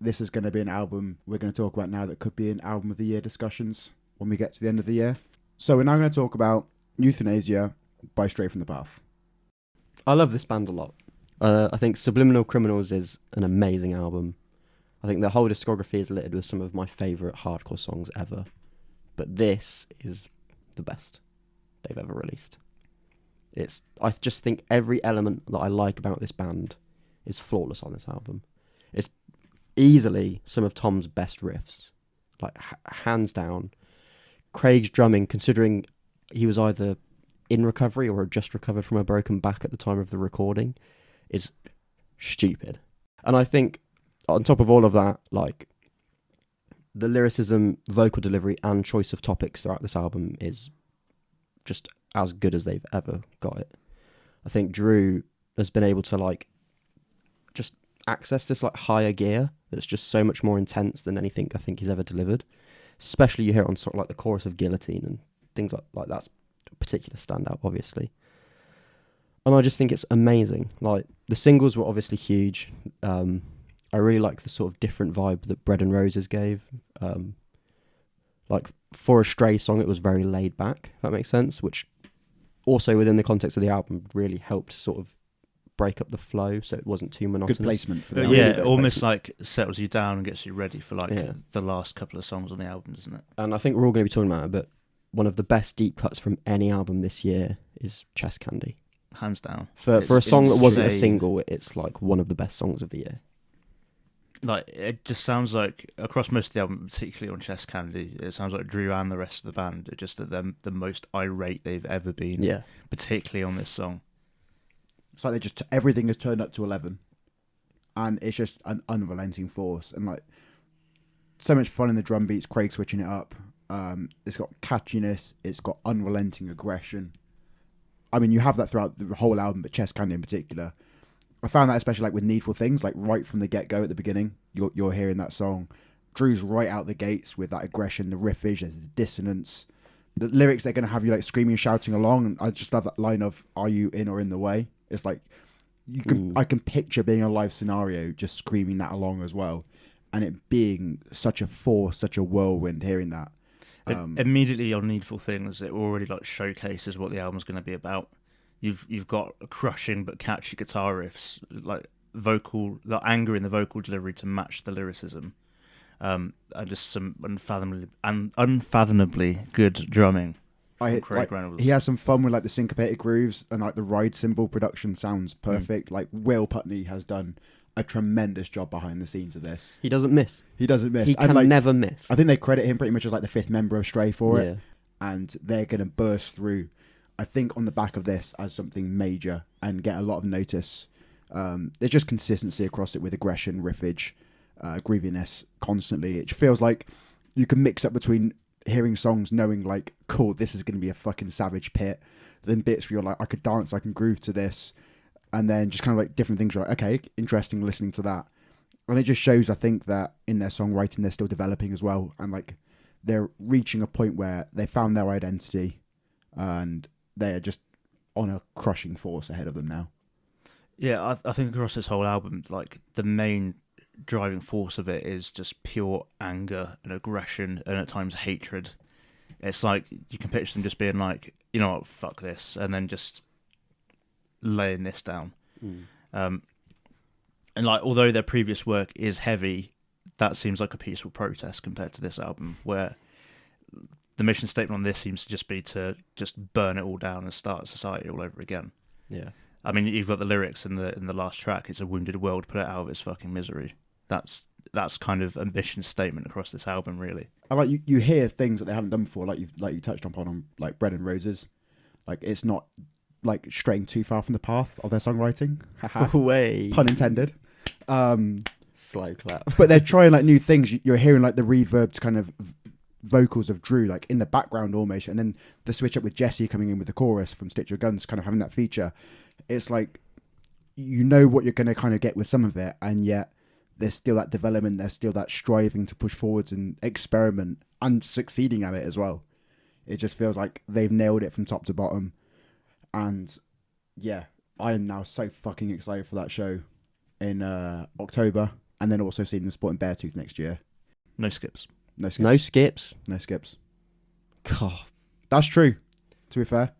this is going to be an album we're going to talk about now that could be in album of the year discussions when we get to the end of the year. So we're now going to talk about Euthanasia by Straight from the Path. I love this band a lot. I think Subliminal Criminals is an amazing album. I think the whole discography is littered with some of my favourite hardcore songs ever. But this is the best they've ever released. I just think every element that I like about this band is flawless on this album. It's easily some of Tom's best riffs. Like, hands down. Craig's drumming, considering he was either in recovery or had just recovered from a broken back at the time of the recording, is stupid. And I think on top of all of that, like, the lyricism, vocal delivery and choice of topics throughout this album is just as good as they've ever got it. I think Drew has been able to like just access this like higher gear that's just so much more intense than anything I think he's ever delivered. Especially you hear it on sort of like the chorus of Guillotine and things like that's a particular standout, obviously. And I just think it's amazing. Like, the singles were obviously huge. I really like the sort of different vibe that Bread and Roses gave. Like, for a Stray song, it was very laid back, if that makes sense, which also within the context of the album really helped sort of break up the flow so it wasn't too monotonous. Good placement for that. Yeah, it almost like settles you down and gets you ready for like the last couple of songs on the album, doesn't it? And I think we're all going to be talking about it, but one of the best deep cuts from any album this year is Chest Candy. Hands down. For a song that wasn't a single, it's like one of the best songs of the year. Like, it just sounds like, across most of the album, particularly on Chest Candy, it sounds like Drew and the rest of the band are just the most irate they've ever been. Yeah. Particularly on this song. It's like everything is turned up to 11. And it's just an unrelenting force. And like, so much fun in the drum beats, Craig switching it up. It's got catchiness, it's got unrelenting aggression. I mean, you have that throughout the whole album, but Chest Candy in particular. I found that especially like with Needful Things, like right from the get-go at the beginning, you're hearing that song. Drew's right out the gates with that aggression, the riffage, there's the dissonance. The lyrics, they're going to have you like screaming and shouting along. And I just love that line of, "Are you in or in the way?" It's like, I can picture being a live scenario just screaming that along as well. And it being such a force, such a whirlwind, hearing that. Immediately on Needful Things, it already like showcases what the album's going to be about. You've got crushing but catchy guitar riffs, like the anger in the vocal delivery to match the lyricism, and just some unfathomably good drumming. He has some fun with like the syncopated grooves and like the ride cymbal production sounds perfect. Like Will Putney has done a tremendous job behind the scenes of this. He doesn't miss. He can like, never miss. I think they credit him pretty much as like the fifth member of Stray for it, and they're gonna burst through, I think, on the back of this as something major and get a lot of notice. There's just consistency across it with aggression, riffage, grooviness constantly. It feels like you can mix up between hearing songs knowing like, cool, this is going to be a fucking savage pit, then bits where you're like, I could dance, I can groove to this, and then just kind of like different things. You're like, okay, interesting listening to that. And it just shows, I think, that in their songwriting they're still developing as well, and like they're reaching a point where they found their identity and they're just on a crushing force ahead of them now. Yeah, I think across this whole album, like, the main driving force of it is just pure anger and aggression and at times hatred. It's like you can picture them just being like, you know what, fuck this, and then just laying this down. And like, although their previous work is heavy, that seems like a peaceful protest compared to this album, where the mission statement on this seems to just be to just burn it all down and start society all over again. Yeah. I mean, you've got the lyrics in the last track. It's a wounded world, put it out of its fucking misery. That's kind of a mission statement across this album, really. I like you hear things that they haven't done before, like you touched on like Bread and Roses. Like, it's not like straying too far from the path of their songwriting. Way. Pun intended. Slow clap. But they're trying like new things. You're hearing like the reverbed kind of vocals of Drew like in the background almost, and then the switch up with Jesse coming in with the chorus from Stitch Your Guns, kind of having that feature. It's like, you know what you're going to kind of get with some of it, and yet there's still that development, there's still that striving to push forwards and experiment and succeeding at it as well. It just feels like they've nailed it from top to bottom. And yeah, I am now so fucking excited for that show in October. and then also seeing them supporting Beartooth next year. No skips. No skips. No skips. No skips. God. That's true. To be fair,